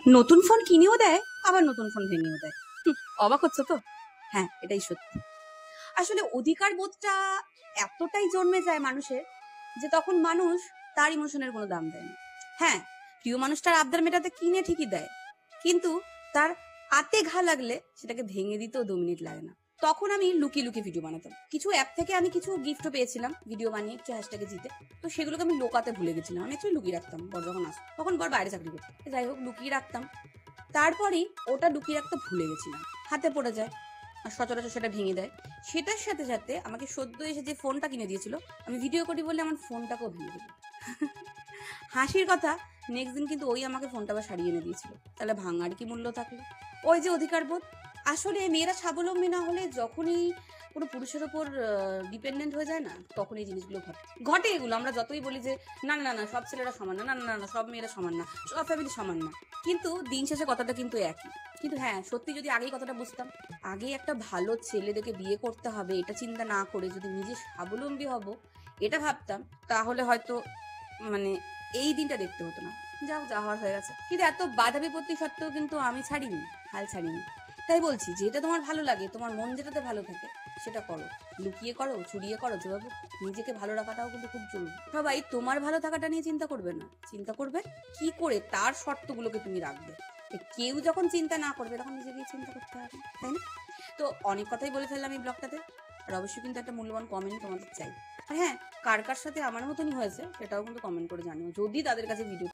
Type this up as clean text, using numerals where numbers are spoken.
নতুন ফোন কিনেও দেয়, আবার নতুন ফোন ভেঙেও দেয়। অবাক হচ্ছে তো? হ্যাঁ, এটাই সত্যি। আসলে অধিকার বোধটা এতটাই জন্মে যায় মানুষের যে তখন মানুষ তার ইমোশনের কোনো দাম দেয় না। হ্যাঁ, প্রিয় মানুষটার আবদার মেটাতে কিনে ঠিকই দেয়, কিন্তু তার হাতে ঘা লাগলে সেটাকে ভেঙে দিতেও 2 মিনিট লাগে না। তখন আমি লুকিয়ে লুকিয়ে ভিডিও বানাতাম। কিছু অ্যাপ থেকে আমি কিছু গিফটও পেয়েছিলাম ভিডিও বানিয়ে একটু হ্যাশট্যাগে জিতে। তো সেগুলোকে আমি লোকাতে ভুলে গেছিলাম। আমি অ্যাকচুয়ালি লুকিয়ে রাখতাম বর যখন আসতো। তখন বর বাইরে চাকরি করতো। যাই হোক, লুকিয়ে রাখতাম। তারপরেই ওটা লুকিয়ে রাখতে ভুলে গেছিলাম, হাতে পড়ে যায় আর সচরাচর সেটা ভেঙে দেয়। সেটার সাথে সাথে আমাকে সদ্য এসে যে ফোনটা কিনে দিয়েছিল, আমি ভিডিও করি বলে আমার ফোনটাকেও ভেঙে দিল। হাসির কথা, নেক্সট দিন কিন্তু ওই আমাকে ফোনটা আবার সারিয়ে এনে দিয়েছিল। তাহলে ভাঙার কি মূল্য থাকলো? ওই যে অধিকার বোধ। আসলে মেয়েরা স্বাবলম্বী না হলে যখনই কোনো পুরুষের ওপর ডিপেন্ডেন্ট হয়ে যায় না, তখন এই জিনিসগুলো ঘটে ঘটে এগুলো আমরা যতই বলি যে না না না সব ছেলেরা সমান না, না না না সব মেয়েরা সমান না, সব ফ্যামিলি সমান না, কিন্তু দিন শেষে কথাটা কিন্তু একই। কিন্তু হ্যাঁ, সত্যি যদি আগেই কথাটা বুঝতাম, আগে একটা ভালো ছেলে দেখে বিয়ে করতে হবে এটা চিন্তা না করে যদি নিজে স্বাবলম্বী হব এটা ভাবতাম, তাহলে হয়তো মানে এই দিনটা দেখতে হতো না। যাও, যা হওয়ার হয়ে গেছে। কিন্তু এত বাধা বিপত্তি সত্ত্বেও কিন্তু আমি ছাড়িনি, হাল ছাড়িনি। তাই বলছি, যেটা তোমার ভালো লাগে, তোমার মন যেটাতে ভালো থাকে সেটা করো। লুকিয়ে করো, চুরিয়ে করো, যেভাবে নিজেকে ভালো রাখাটাও কিন্তু খুব জরুরি। সবাই তোমার ভালো থাকাটা নিয়ে চিন্তা করবে না, চিন্তা করবে কি করে তার শর্তগুলোকে তুমি রাখবে। কেউ যখন চিন্তা না করবে তখন নিজেকেই চিন্তা করতে হবে, তাই না? তো অনেক কথাই বলে ফেললাম এই ব্লগটাতে। আর অবশ্যই কিন্তু একটা মূল্যবান কমেন্ট তোমাদের চাই। আর হ্যাঁ, কার কার সাথে আমার মতনই হয়েছে সেটাও কিন্তু কমেন্ট করে জানিও, যদি তাদের কাছে ভিডিও